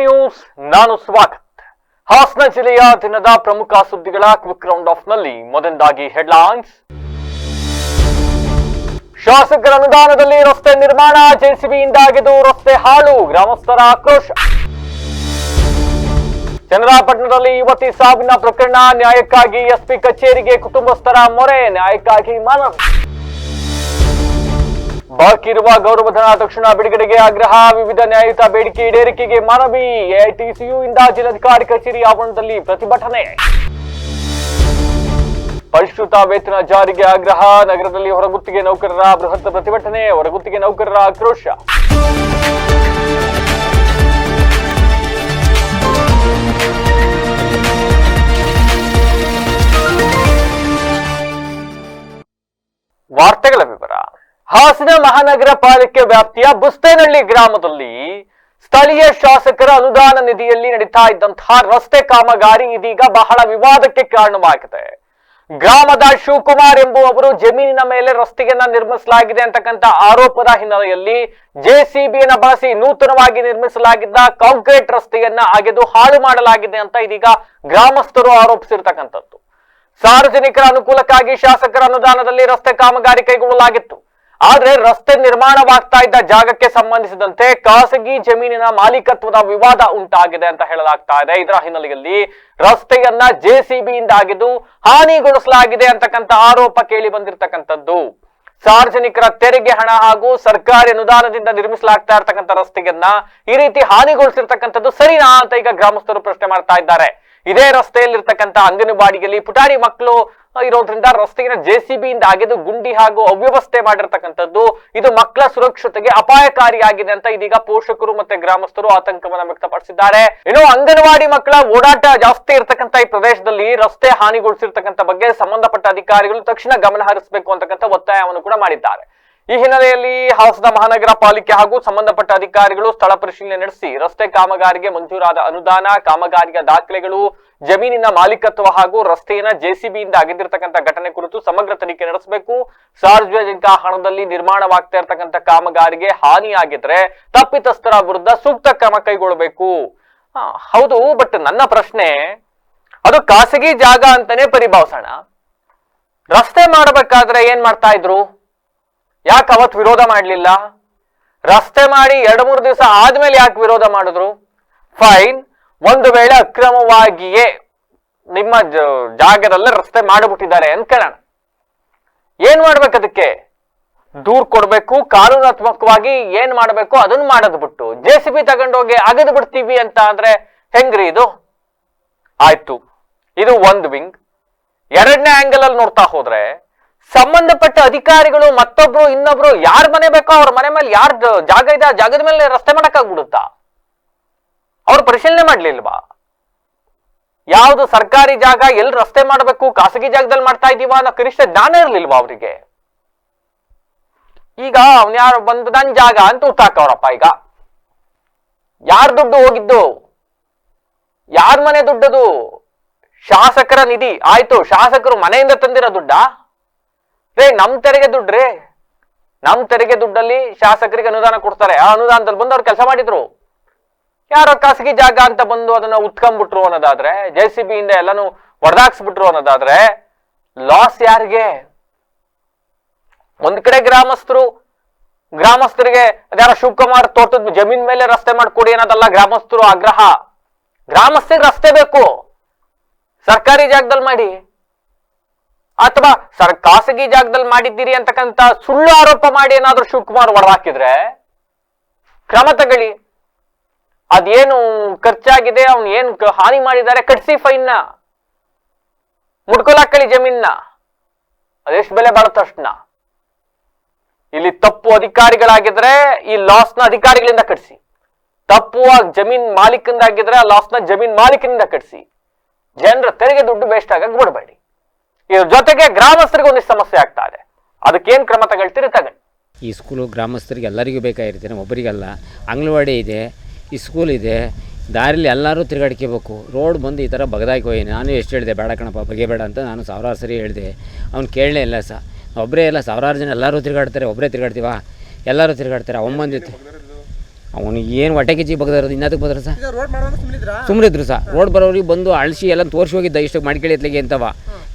News ನಾನು ಸ್ವಾಗತ್. ಹಾಸನ ಜಿಲ್ಲೆಯ ದಿನದ ಪ್ರಮುಖ ಸುದ್ದಿಗಳ ಕ್ವಿಕ್ ರೌಂಡ್ ಆಫ್ ನಲ್ಲಿ ಮೊದಲದಾಗಿ ಹೆಡ್ಲೈನ್ಸ್. ಶಾಸಕರ ಅನುದಾನದಲ್ಲಿ ರಸ್ತೆ ನಿರ್ಮಾಣ, ಜೆಸಿಬಿಯಿಂದಾಗಿದ್ದು ರಸ್ತೆ ಹಾಳು, ಗ್ರಾಮಸ್ಥರ ಆಕ್ರೋಶ. ಚನ್ನರಾಯಪಟ್ಟಣದಲ್ಲಿ ಯುವತಿ ಸಾವಿನ ಪ್ರಕರಣ, ನ್ಯಾಯಕ್ಕಾಗಿ ಎಸ್ಪಿ ಕಚೇರಿಗೆ ಕುಟುಂಬಸ್ಥರ ಮೊರೆ, ನ್ಯಾಯಕ್ಕಾಗಿ ಮನವಿ. ಬಾಕಿ ಇರುವ ಗೌರವಧನ ತಕ್ಷಣ ಬಿಡುಗಡೆಗೆ ಆಗ್ರಹ, ವಿವಿಧ ನ್ಯಾಯಯುತ ಬೇಡಿಕೆ ಈಡೇರಿಕೆಗೆ ಮನವಿ. ಎಐಟಿಸಿಯು ಇಂದ ಜಿಲ್ಲಾಧಿಕಾರಿ ಕಚೇರಿ ಆವರಣದಲ್ಲಿ ಪ್ರತಿಭಟನೆ. ಪರಿಷ್ಕೃತ ವೇತನ ಜಾರಿಗೆ ಆಗ್ರಹ, ನಗರದಲ್ಲಿ ಹೊರಗುತ್ತಿಗೆ ನೌಕರರ ಬೃಹತ್ ಪ್ರತಿಭಟನೆ, ಹೊರಗುತ್ತಿಗೆ ನೌಕರರ ಆಕ್ರೋಶ. ವಾರ್ತೆಗಳ ವಿವರ. ಹಾಸನ ಮಹಾನಗರ ಪಾಲಿಕೆ ವ್ಯಾಪ್ತಿಯ ಬುಸ್ತೇನಹಳ್ಳಿ ಗ್ರಾಮದಲ್ಲಿ ಸ್ಥಳೀಯ ಶಾಸಕರ ಅನುದಾನ ನಿಧಿಯಲ್ಲಿ ನಡೀತಾ ಇದ್ದಂತಹ ರಸ್ತೆ ಕಾಮಗಾರಿ ಇದೀಗ ಬಹಳ ವಿವಾದಕ್ಕೆ ಕಾರಣವಾಗಿದೆ. ಗ್ರಾಮದ ಶಿವಕುಮಾರ್ ಎಂಬುವವರು ಜಮೀನಿನ ಮೇಲೆ ರಸ್ತೆಯನ್ನ ನಿರ್ಮಿಸಲಾಗಿದೆ ಅಂತಕ್ಕಂಥ ಆರೋಪದ ಹಿನ್ನೆಲೆಯಲ್ಲಿ ಜೆಸಿಬಿಯನ್ನ ಬಳಸಿ ನೂತನವಾಗಿ ನಿರ್ಮಿಸಲಾಗಿದ್ದ ಕಾಂಕ್ರೀಟ್ ರಸ್ತೆಯನ್ನ ಅಗೆದು ಹಾಳು ಮಾಡಲಾಗಿದೆ ಅಂತ ಇದೀಗ ಗ್ರಾಮಸ್ಥರು ಆರೋಪಿಸಿರ್ತಕ್ಕಂಥದ್ದು. ಸಾರ್ವಜನಿಕರ ಅನುಕೂಲಕ್ಕಾಗಿ ಶಾಸಕರ ಅನುದಾನದಲ್ಲಿ ರಸ್ತೆ ಕಾಮಗಾರಿ ಕೈಗೊಳ್ಳಲಾಗಿತ್ತು. ಆದ್ರೆ ರಸ್ತೆ ನಿರ್ಮಾಣವಾಗ್ತಾ ಇದ್ದ ಜಾಗಕ್ಕೆ ಸಂಬಂಧಿಸಿದಂತೆ ಖಾಸಗಿ ಜಮೀನಿನ ಮಾಲೀಕತ್ವದ ವಿವಾದ ಉಂಟಾಗಿದೆ ಅಂತ ಹೇಳಲಾಗ್ತಾ ಇದೆ. ಇದರ ಹಿನ್ನೆಲೆಯಲ್ಲಿ ರಸ್ತೆಯನ್ನ ಜೆಸಿಬಿಯಿಂದ ಅಗೆದು ಹಾನಿಗೊಳಿಸಲಾಗಿದೆ ಅಂತಕ್ಕಂಥ ಆರೋಪ ಕೇಳಿ ಬಂದಿರತಕ್ಕಂಥದ್ದು. ಸಾರ್ವಜನಿಕರ ತೆರಿಗೆ ಹಣ ಹಾಗೂ ಸರ್ಕಾರಿ ಅನುದಾನದಿಂದ ನಿರ್ಮಿಸಲಾಗ್ತಾ ಇರ್ತಕ್ಕಂಥ ರಸ್ತೆಯನ್ನ ಈ ರೀತಿ ಹಾನಿಗೊಳಿಸಿರ್ತಕ್ಕಂಥದ್ದು ಸರಿನಾ ಅಂತ ಈಗ ಗ್ರಾಮಸ್ಥರು ಪ್ರಶ್ನೆ ಮಾಡ್ತಾ ಇದ್ದಾರೆ. ಇದೇ ರಸ್ತೆಯಲ್ಲಿರ್ತಕ್ಕಂಥ ಅಂಗನವಾಡಿಯಲ್ಲಿ ಪುಟಾಣಿ ಮಕ್ಕಳು ಇರೋದ್ರಿಂದ ರಸ್ತೆಗಿನ ಜೆಸಿಬಿಯಿಂದ ಅಗೆದು ಗುಂಡಿ ಹಾಗೂ ಅವ್ಯವಸ್ಥೆ ಮಾಡಿರ್ತಕ್ಕಂಥದ್ದು ಇದು ಮಕ್ಕಳ ಸುರಕ್ಷತೆಗೆ ಅಪಾಯಕಾರಿಯಾಗಿದೆ ಅಂತ ಇದೀಗ ಪೋಷಕರು ಮತ್ತೆ ಗ್ರಾಮಸ್ಥರು ಆತಂಕವನ್ನ ವ್ಯಕ್ತಪಡಿಸಿದ್ದಾರೆ. ಇನ್ನು ಅಂಗನವಾಡಿ ಮಕ್ಕಳ ಓಡಾಟ ಜಾಸ್ತಿ ಇರ್ತಕ್ಕಂಥ ಈ ಪ್ರದೇಶದಲ್ಲಿ ರಸ್ತೆ ಹಾನಿಗೊಳಿಸಿರ್ತಕ್ಕಂಥ ಬಗ್ಗೆ ಸಂಬಂಧಪಟ್ಟ ಅಧಿಕಾರಿಗಳು ತಕ್ಷಣ ಗಮನ ಹರಿಸಬೇಕು ಅಂತಕ್ಕಂಥ ಒತ್ತಾಯವನ್ನು ಕೂಡ ಮಾಡಿದ್ದಾರೆ. ಈ ಹಿನ್ನೆಲೆಯಲ್ಲಿ ಹಾಸನ ಮಹಾನಗರ ಪಾಲಿಕೆ ಹಾಗೂ ಸಂಬಂಧಪಟ್ಟ ಅಧಿಕಾರಿಗಳು ಸ್ಥಳ ಪರಿಶೀಲನೆ ನಡೆಸಿ ರಸ್ತೆ ಕಾಮಗಾರಿಗೆ ಮಂಜೂರಾದ ಅನುದಾನ, ಕಾಮಗಾರಿಯ ದಾಖಲೆಗಳು, ಜಮೀನಿನ ಮಾಲೀಕತ್ವ ಹಾಗೂ ರಸ್ತೆಯನ್ನ ಜೆಸಿಬಿಯಿಂದ ಅಗೆದಿರ್ತಕ್ಕಂಥ ಘಟನೆ ಕುರಿತು ಸಮಗ್ರ ತನಿಖೆ ನಡೆಸಬೇಕು. ಸಾರ್ವಜನಿಕ ಹಣದಲ್ಲಿ ನಿರ್ಮಾಣವಾಗ್ತಾ ಇರ್ತಕ್ಕಂಥ ಕಾಮಗಾರಿಗೆ ಹಾನಿಯಾಗಿದ್ರೆ ತಪ್ಪಿತಸ್ಥರ ವಿರುದ್ಧ ಸೂಕ್ತ ಕ್ರಮ ಕೈಗೊಳ್ಳಬೇಕು. ಹೌದು, ಬಟ್ ನನ್ನ ಪ್ರಶ್ನೆ, ಅದು ಖಾಸಗಿ ಜಾಗ ಅಂತಾನೆ ಪರಿಭಾವಿಸೋಣ. ರಸ್ತೆ ಮಾಡಬೇಕಾದ್ರೆ ಏನ್ ಮಾಡ್ತಾ ಇದ್ರು? ಯಾಕೆ ಅವತ್ತು ವಿರೋಧ ಮಾಡಲಿಲ್ಲ? ರಸ್ತೆ ಮಾಡಿ 2-3 ದಿವಸ ಆದ್ಮೇಲೆ ಯಾಕೆ ವಿರೋಧ ಮಾಡಿದ್ರು? ಫೈನ್, ಒಂದು ವೇಳೆ ಅಕ್ರಮವಾಗಿಯೇ ನಿಮ್ಮ ಜಾಗದಲ್ಲೇ ರಸ್ತೆ ಮಾಡಿಬಿಟ್ಟಿದ್ದಾರೆ ಅನ್ಕೊಳ್ಳೋಣ, ಏನ್ ಮಾಡ್ಬೇಕು? ಅದಕ್ಕೆ ದೂರ್ ಕೊಡ್ಬೇಕು, ಕಾನೂನಾತ್ಮಕವಾಗಿ ಏನ್ ಮಾಡ್ಬೇಕು ಅದನ್ನ ಮಾಡೋದ್ ಬಿಟ್ಟು ಜೆಸಿಬಿ ತಗೊಂಡೋಗಿ ಅಗದು ಬಿಡ್ತೀವಿ ಅಂತ ಅಂದ್ರೆ ಹೆಂಗ್ರಿ ಇದು? ಆಯ್ತು, ಇದು ಒಂದು ವಿಂಗ್. ಎರಡನೇ ಆಂಗಲ್ ಅಲ್ಲಿ ನೋಡ್ತಾ ಹೋದ್ರೆ ಸಂಬಂಧಪಟ್ಟ ಅಧಿಕಾರಿಗಳು ಮತ್ತೊಬ್ರು ಇನ್ನೊಬ್ರು ಯಾರ ಮನೆ ಬೇಕೋ ಅವ್ರ ಮನೆ ಮೇಲೆ ಯಾರ ಜಾಗ ಇದೆ ಆ ಜಾಗದ ಮೇಲೆ ರಸ್ತೆ ಮಾಡಕ್ಕಾಗ್ಬಿಡುತ್ತಾ? ಅವ್ರು ಪರಿಶೀಲನೆ ಮಾಡ್ಲಿಲ್ವಾ? ಯಾವ್ದು ಸರ್ಕಾರಿ ಜಾಗ ಎಲ್ಲಿ ರಸ್ತೆ ಮಾಡ್ಬೇಕು, ಖಾಸಗಿ ಜಾಗದಲ್ಲಿ ಮಾಡ್ತಾ ಇದೀವ ಅನ್ನೋ ಕನಿಷ್ಠ ಜ್ಞಾನ ಇರ್ಲಿಲ್ವಾ ಅವರಿಗೆ? ಈಗ ಅವ್ನ ಯಾರು ಬಂದು ನನ್ ಜಾಗ ಅಂತ ಉತ್ತಾಕವ್ರಪ್ಪ. ಈಗ ಯಾರ್ ದುಡ್ಡು ಹೋಗಿದ್ದು? ಯಾರ ಮನೆ ದುಡ್ಡದು? ಶಾಸಕರ ನಿಧಿ. ಆಯ್ತು, ಶಾಸಕರು ಮನೆಯಿಂದ ತಂದಿರೋ ದುಡ್ಡ? ನಮ್ ತೆರಿಗೆ ದುಡ್ಡ್ರಿ, ನಮ್ ತೆರಿಗೆ ದುಡ್ಡಲ್ಲಿ ಶಾಸಕರಿಗೆ ಅನುದಾನ ಕೊಡ್ತಾರೆ. ಆ ಅನುದಾನದಲ್ಲಿ ಬಂದು ಅವ್ರು ಕೆಲಸ ಮಾಡಿದ್ರು. ಯಾರೋ ಖಾಸಗಿ ಜಾಗ ಅಂತ ಬಂದು ಅದನ್ನ ಉತ್ಕೊಂಡ್ಬಿಟ್ರು ಅನ್ನೋದಾದ್ರೆ, ಜೆಸಿಬಿಯಿಂದ ಎಲ್ಲಾನು ಹೊಡೆದಾಕ್ಸ್ಬಿಟ್ರು ಅನ್ನೋದಾದ್ರೆ ಲಾಸ್ ಯಾರಿಗೆ? ಒಂದ್ ಕಡೆ ಗ್ರಾಮಸ್ಥರಿಗೆ ಅದ್ಯಾರೋ ಶಿವಕುಮಾರ್ ತೋಟದ ಜಮೀನ್ ಮೇಲೆ ರಸ್ತೆ ಮಾಡ್ಕೊಡಿ ಅನ್ನೋದಲ್ಲ ಗ್ರಾಮಸ್ಥರು ಆಗ್ರಹ. ಗ್ರಾಮಸ್ಥರಿಗೆ ರಸ್ತೆ ಬೇಕು, ಸರ್ಕಾರಿ ಜಾಗದಲ್ಲಿ ಮಾಡಿ ಅಥವಾ ಖಾಸಗಿ ಜಾಗದಲ್ಲಿ ಮಾಡಿದ್ದೀರಿ ಅಂತಕ್ಕಂಥ ಸುಳ್ಳು ಆರೋಪ ಮಾಡಿ ಏನಾದ್ರೂ ಶಿವಕುಮಾರ್ ಹೊಡೆದಾಕಿದ್ರೆ ಕ್ರಮ ತಗೊಳ್ಳಿ. ಅದೇನು ಖರ್ಚಾಗಿದೆ, ಅವ್ನು ಏನ್ ಹಾನಿ ಮಾಡಿದ್ದಾರೆ ಕಟ್ಸಿ ಫೈನ್ನ, ಮುಡ್ಕೊಲಾಕಳಿ ಜಮೀನ್ನ, ಅದೆಷ್ಟು ಬೆಲೆ ಬಾಳುತ್ತಷ್ಟನ್ನ. ಇಲ್ಲಿ ತಪ್ಪು ಅಧಿಕಾರಿಗಳಾಗಿದ್ರೆ ಈ ಲಾಸ್ನ ಅಧಿಕಾರಿಗಳಿಂದ ಕಟ್ಸಿ, ತಪ್ಪು ಜಮೀನ್ ಮಾಲೀಕಂದಾಗಿದ್ರೆ ಆ ಲಾಸ್ನ ಜಮೀನ್ ಮಾಲೀಕನಿಂದ ಕಟ್ಸಿ. ಜನರ ತೆರಿಗೆ ದುಡ್ಡು ವೇಸ್ಟ್ ಆಗಕ್ಕೆ ಬಿಡಬೇಡಿ. ಇದ್ರ ಜೊತೆಗೆ ಗ್ರಾಮಸ್ಥರಿಗೆ ಒಂದಿಷ್ಟು ಸಮಸ್ಯೆ ಆಗ್ತಾ ಇದೆ, ಅದಕ್ಕೇನು ಕ್ರಮ ತಗೊಳ್ತೀರಿ ತಗೊಳ್ಳಿ. ಈ ಸ್ಕೂಲು ಗ್ರಾಮಸ್ಥರಿಗೆ ಎಲ್ಲರಿಗೂ ಬೇಕಾಗಿರುತ್ತೆ, ಒಬ್ಬರಿಗಲ್ಲ. ಅಂಗನವಾಡಿ ಇದೆ, ಈ ಸ್ಕೂಲ್ ಇದೆ, ದಾರಿಲಿ ಎಲ್ಲರೂ ತಿರುಗಾಡ್ಕೋಬೇಕು. ರೋಡ್ ಬಂದು ಈ ಥರ ಬಗದಾಗಿ ಹೋಗಿ ನಾನು ಎಷ್ಟು ಹೇಳಿದೆ, ಬೇಡ ಕಣಪ್ಪ ಬಗೆಬೇಡ ಅಂತ ನಾನು ಸಾವಿರಾರು ಸರಿ ಹೇಳಿದೆ. ಅವ್ನು ಕೇಳಲೇ ಇಲ್ಲ. ಒಬ್ಬರೇ ಇಲ್ಲ, ಸಾವಿರಾರು ಜನ ಎಲ್ಲರೂ ತಿರುಗಾಡ್ತಾರೆ. ಒಬ್ಬರೇ ತಿರುಗಾಡ್ತೀವ? ಎಲ್ಲರೂ ತಿರುಗಾಡ್ತಾರೆ. ಅವನಿಗೆ ಏನು ಹೊಟ್ಟೆ ಕಿಚ್ಚಿ ಬಗ್ದಿರೋದು ಇನ್ನದಕ್ಕೆ ಬದ್ರ ಸರ್ ರೋಡ್ ಮಾಡೋದು ಸುಮ್ಮನಿದ್ರು ಸರ್ ರೋಡ್ ಬರೋರಿಗೆ ಬಂದು ಅಳಿಸಿ ಎಲ್ಲ ತೋರಿಸಿ ಹೋಗಿದ್ದ ಇಷ್ಟು ಮಾಡ್ಕೊಳ್ಳಿ ಎತ್ಲಿಗೆ ಅಂತವ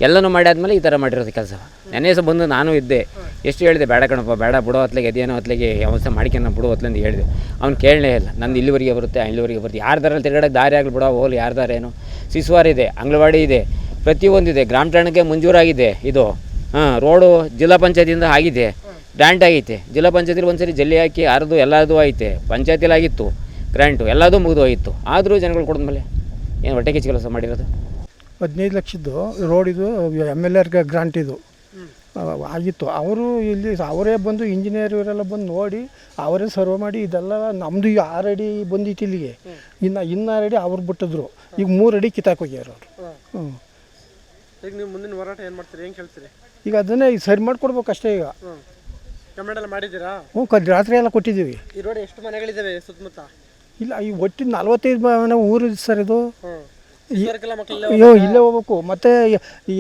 ಎಲ್ಲನೂ ಮಾಡ್ಯಾದ್ಮೇಲೆ ಈ ಥರ ಮಾಡಿರೋದು ಕೆಲಸ ನೆನ್ನೆ ಸಹ ಬಂದು ನಾನು ಇದ್ದೆ ಎಷ್ಟು ಹೇಳಿದೆ ಬೇಡ ಕಣಪ್ಪ ಬೇಡ ಬಿಡೋ ಹೊತ್ಲಿಗೆ ಅದೇನೋ ಹೊತ್ಲಿಗೆ ವ್ಯವಸ್ಥೆ ಮಾಡ್ಕೊಂಡು ಬಿಡೋ ಹೊತ್ಲಿಂದ ಹೇಳಿದೆ ಅವ್ನು ಕೇಳಲೇ ಇಲ್ಲ ನಂದು ಇಲ್ಲಿವರೆಗೆ ಬರುತ್ತೆ ಇಲ್ಲಿವರೆಗೆ ಬರುತ್ತೆ ಯಾರ ದಾರಲ್ಲಿ ತಿರುಗಾಡಕ್ಕೆ ದಾರಿ ಆಗಲಿ ಬಿಡೋ ಹೋಗ್ಲಿ ಯಾರ ದಾರೇನು ಸಿಸುವಾರ ಇದೆ ಅಂಗನವಾಡಿ ಇದೆ ಪ್ರತಿಯೊಂದಿದೆ ಗ್ರಾಮ ಠಾಣಕ್ಕೆ ಮಂಜೂರಾಗಿದೆ ಇದು ರೋಡು ಜಿಲ್ಲಾ ಪಂಚಾಯತಿಯಿಂದ ಆಗಿದೆ ಗ್ರ್ಯಾಂಟ್ ಆಗೈತೆ ಜಿಲ್ಲಾ ಪಂಚಾಯತಿಲಿ ಒಂದ್ಸರಿ ಜಲ್ಲಿ ಹಾಕಿ ಯಾರ್ದು ಎಲ್ಲದೂ ಐತೆ ಪಂಚಾಯತಿಲಿ ಆಗಿತ್ತು ಗ್ರ್ಯಾಂಟು ಎಲ್ಲದೂ ಮುಗಿದು ಹೋಗಿತ್ತು ಆದರೂ ಜನಗಳು ಕೊಡಿದ್ಮೇಲೆ ಏನು ಹೊಟ್ಟೆ ಕಿಚ್ಚು ಕೆಲಸ ಮಾಡಿರೋದು 15 ಲಕ್ಷದ್ದು ರೋಡ್ ಇದು MLA ಗ್ರಾಂಟ್ ಇದು ಆಗಿತ್ತು. ಅವರು ಇಲ್ಲಿ ಅವರೇ ಬಂದು ಇಂಜಿನಿಯರ್ ಇವರೆಲ್ಲ ಬಂದು ನೋಡಿ ಅವರೇ ಸರ್ವ್ ಮಾಡಿ ಇದೆಲ್ಲ ನಮ್ಮದು 6 ಅಡಿ ಬಂದಿತ್ತು ಇಲ್ಲಿಗೆ, ಇನ್ನು 6 ಅಡಿ ಅವ್ರು ಬಿಟ್ಟಿದ್ರು, ಈಗ 3 ಅಡಿ ಕಿತ್ತಾಕೋಗ್ಯಾರ ಅವರು. ಈಗ ನೀವು ಮುಂದಿನ ಹೋರಾಟ ಏನು ಮಾಡ್ತೀರಿ, ಏನು ಕೇಳ್ತೀರಿ? ಈಗ ಅದನ್ನೇ ಸರಿ ಮಾಡಿಕೊಡ್ಬೇಕು ಅಷ್ಟೇ. ಈಗ ಕಮೆಂಟ್ ಎಲ್ಲ ಮಾಡಿದ್ದೀರಾ? ರಾತ್ರಿ ಎಲ್ಲ ಕೊಟ್ಟಿದ್ದೀವಿ. ಈ ರೋಡ್ ಎಷ್ಟು ಮನೆಗಳಿದ್ದಾವೆ ಸುತ್ತಮುತ್ತ? ಇಲ್ಲ, ಈ ಒಟ್ಟಿನ 45 ಊರು ಸರ್ ಇದು. ಮಕ್ಕಳು ಇಲ್ಲೇ ಹೋಗ್ಬೇಕು, ಮತ್ತು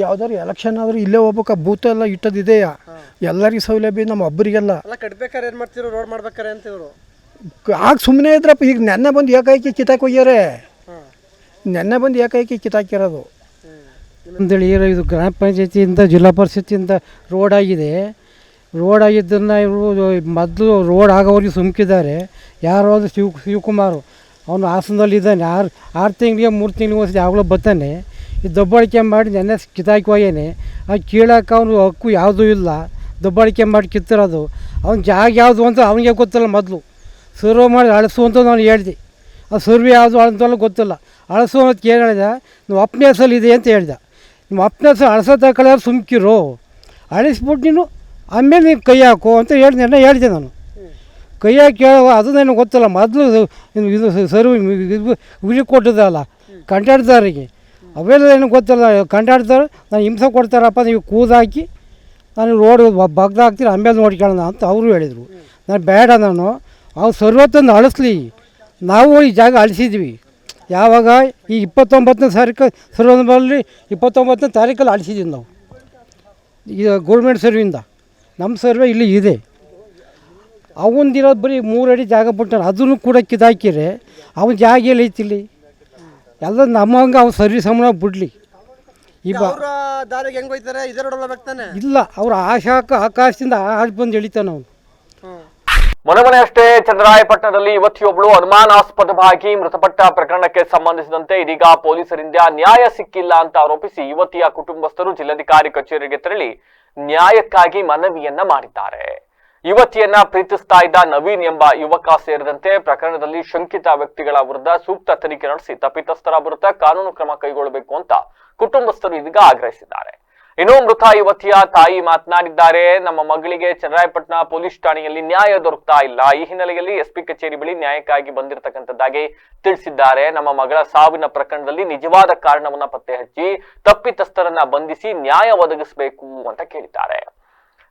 ಯಾವ್ದಾದ್ರು ಎಲೆಕ್ಷನ್ ಆದರೂ ಇಲ್ಲೇ ಹೋಗ್ಬೇಕು. ಬೂತ್ ಎಲ್ಲ ಇಟ್ಟದಿದೆಯಾ, ಎಲ್ಲರಿಗೂ ಸೌಲಭ್ಯ, ನಮ್ಮ ಒಬ್ಬರಿಗೆಲ್ಲ. ಎಲ್ಲ ಕಟ್ಬೇಕಾರೆ ಏನು ಮಾಡ್ತಿರೋ, ರೋಡ್ ಮಾಡ್ಬೇಕಾರೆ ಅಂತಿದ್ರು. ಆಗ ಸುಮ್ಮನೆ ಇದ್ರಪ್ಪ. ಈಗ ನೆನ್ನೆ ಬಂದು ಏಕಾಏಕಿ ಕಿತ್ತಾಕಿ ಹೋಗ್ಯಾರೆ, ನೆನ್ನೆ ಬಂದು ಏಕಾಏಕಿ ಕಿತ್ತಾಕಿರೋದು ಅಂತೇಳಿ. ಇದು ಗ್ರಾಮ ಪಂಚಾಯತಿಯಿಂದ ಜಿಲ್ಲಾ ಪರಿಷತ್ತಿಂದ ರೋಡ್ ಆಗಿದೆ. ರೋಡ್ ಆಗಿದ್ದನ್ನು ಇವರು ಮೊದಲು ರೋಡ್ ಆಗೋವ್ರಿಗೆ ಸುಮ್ಕಿದ್ದಾರೆ. ಯಾರು ಅದು ಶಿವಕುಮಾರು, ಅವನು ಹಾಸನದಲ್ಲಿದ್ದಾನೆ. 6 ತಿಂಗಳಿಗೆ 3 ತಿಂಗಳಿಗೆ ಒಂದ್ಸತಿ ಯಾವಾಗಲೂ ಬರ್ತಾನೆ. ಈ ದಬ್ಬಾಳಿಕೆ ಮಾಡಿ ನೆನ್ನೆ ಕಿತ್ತಾಕಿ ಹೋಗ್ಯಾನೆ. ಆ ಕೀಳಕ್ಕೆ ಅವನು ಹಕ್ಕು ಯಾವುದೂ ಇಲ್ಲ, ದಬ್ಬಾಳಿಕೆ ಮಾಡಿ ಕಿತ್ತಿರೋದು. ಅವ್ನ ಜಾಗ ಯಾವುದು ಅಂತ ಅವನಿಗೆ ಗೊತ್ತಿಲ್ಲ. ಮೊದಲು ಸರ್ವೆ ಮಾಡಿ ಅಳಿಸು ಅಂತ ನಾನು ಹೇಳಿದೆ. ಆ ಸರ್ವೆ ಯಾವುದು ಅಂತಲ್ಲ ಗೊತ್ತಿಲ್ಲ. ಅಳಿಸು ಅಂತ ಏನು ಹೇಳಿದೆ, ನೀವು ಅಪ್ಪನೇ ಹೆಸರಲ್ಲಿ ಇದೆ ಅಂತ ಹೇಳಿದೆ. ನಿಮ್ಮ ಅಪ್ಪನೇ ಹೆಸರು ಅಳಿಸೋ ತಗೊಳ್ಳ ಸುಮ್ಕಿರು, ಅಳಿಸ್ಬಿಟ್ಟು ನೀನು ಆಮೇಲೆ ನೀನು ಕೈ ಹಾಕು ಅಂತ ಹೇಳಿದೆ ನಾನು. ಕೈ ಹಾಕಿ ಹೇಳುವ ಅದು ನನಗೆ ಗೊತ್ತಿಲ್ಲ. ಮೊದಲು ಇದು ಸರ್ವೆ ಉರಿ ಕೊಟ್ಟಿದ್ದಲ್ಲ ಕಂಟಾಡ್ದಾರಿಗೆ, ಅವೆಲ್ಲ ನನಗೆ ಗೊತ್ತಿಲ್ಲ. ಕಂಟಾಡ್ತಾರೆ ನಾನು ಹಿಂಸೆ ಕೊಡ್ತಾರಪ್ಪ, ನೀವು ಕೂದಾಕಿ ನಾನು ರೋಡ್ ಬಗ್ದಾಕ್ತೀರಿ ಆಮೇಲೆ ನೋಡ್ಕೊಳ್ಳೋಣ ಅಂತ ಅವರು ಹೇಳಿದರು. ನಾನು ಬೇಡ, ನಾನು ಅವ್ರು ಸರ್ವೆ ತಂದು ಅಳಿಸ್ಲಿ. ನಾವು ಈ ಜಾಗ ಅಳಿಸಿದ್ವಿ. ಯಾವಾಗ ಈ 29ನೇ ತಾರೀಕು ಸರ್ವೆನಲ್ಲಿ 29ನೇ ತಾರೀಕಲ್ಲಿ ಅಳಿಸಿದ್ದೀವಿ ನಾವು. ಈಗ ಗೌರ್ಮೆಂಟ್ ಸರ್ವಿಂದ ನಮ್ಮ ಸರ್ವೆ ಇಲ್ಲಿ ಇದೆ. ಅವನದಿರೋದು ಬರೀ 3 ಅಡಿ ಜಾಗ ಬಿಟ್ಟಾರೆ, ಅದನ್ನು ಕೂಡ ಕಿದಾಕಿರೆ ಅವನ ಜಾಗ ಎಲ್ಲ ಐತಿಲ್ಲಿ. ಎಲ್ಲ ನಮ್ಮಂಗೆ ಅವ್ನು ಸರ್ವಿಸ್ ಅಮ್ಮನ ಬಿಡಲಿ. ಈಗ ದಾರಿಗೆ ಹೆಂಗೆ ಹೋಯ್ತಾರೆ, ಇದೇ ರೋಡ್ ಹೋಗ್ತಾನೆ ಇಲ್ಲ, ಅವ್ರು ಆಕಾಶದಿಂದ ಆಡಿ ಬಂದು ಎಳಿತಾನೆ ಅವನು. ಮೊನ್ನೆ ಅಷ್ಟೇ ಚನ್ನರಾಯಪಟ್ಟಣದಲ್ಲಿ ಯುವತಿಯೊಬ್ಬಳು ಅನುಮಾನಾಸ್ಪದವಾಗಿ ಮೃತಪಟ್ಟ ಪ್ರಕರಣಕ್ಕೆ ಸಂಬಂಧಿಸಿದಂತೆ ಇದೀಗ ಪೊಲೀಸರಿಂದ ನ್ಯಾಯ ಸಿಕ್ಕಿಲ್ಲ ಅಂತ ಆರೋಪಿಸಿ ಯುವತಿಯ ಕುಟುಂಬಸ್ಥರು ಜಿಲ್ಲಾಧಿಕಾರಿ ಕಚೇರಿಗೆ ತೆರಳಿ ನ್ಯಾಯಕ್ಕಾಗಿ ಮನವಿಯನ್ನ ಮಾಡಿದ್ದಾರೆ. ಯುವತಿಯನ್ನ ಪ್ರೀತಿಸ್ತಾ ಇದ್ದ ನವೀನ್ ಎಂಬ ಯುವಕ ಸೇರಿದಂತೆ ಪ್ರಕರಣದಲ್ಲಿ ಶಂಕಿತ ವ್ಯಕ್ತಿಗಳ ವಿರುದ್ಧ ಸೂಕ್ತ ತನಿಖೆ ನಡೆಸಿ ತಪ್ಪಿತಸ್ಥರ ವಿರುದ್ಧ ಕಾನೂನು ಕ್ರಮ ಕೈಗೊಳ್ಳಬೇಕು ಅಂತ ಕುಟುಂಬಸ್ಥರು ಇದೀಗ ಆಗ್ರಹಿಸಿದ್ದಾರೆ. ಇನ್ನು ಮೃತ ಯುವತಿಯ ತಾಯಿ ಮಾತನಾಡಿದ್ದಾರೆ. ನಮ್ಮ ಮಗಳಿಗೆ ಚನ್ನರಾಯಪಟ್ಟಣ ಪೊಲೀಸ್ ಠಾಣೆಯಲ್ಲಿ ನ್ಯಾಯ ದೊರಕ್ತಾ ಇಲ್ಲ. ಈ ಹಿನ್ನೆಲೆಯಲ್ಲಿ SP ಕಚೇರಿ ಬಳಿ ನ್ಯಾಯಕ್ಕಾಗಿ ಬಂದಿರತಕ್ಕಂಥದ್ದಾಗಿ ತಿಳಿಸಿದ್ದಾರೆ. ನಮ್ಮ ಮಗಳ ಸಾವಿನ ಪ್ರಕರಣದಲ್ಲಿ ನಿಜವಾದ ಕಾರಣವನ್ನ ಪತ್ತೆ ಹಚ್ಚಿ ತಪ್ಪಿತಸ್ಥರನ್ನ ಬಂಧಿಸಿ ನ್ಯಾಯ ಒದಗಿಸಬೇಕು ಅಂತ ಕೇಳಿದ್ದಾರೆ.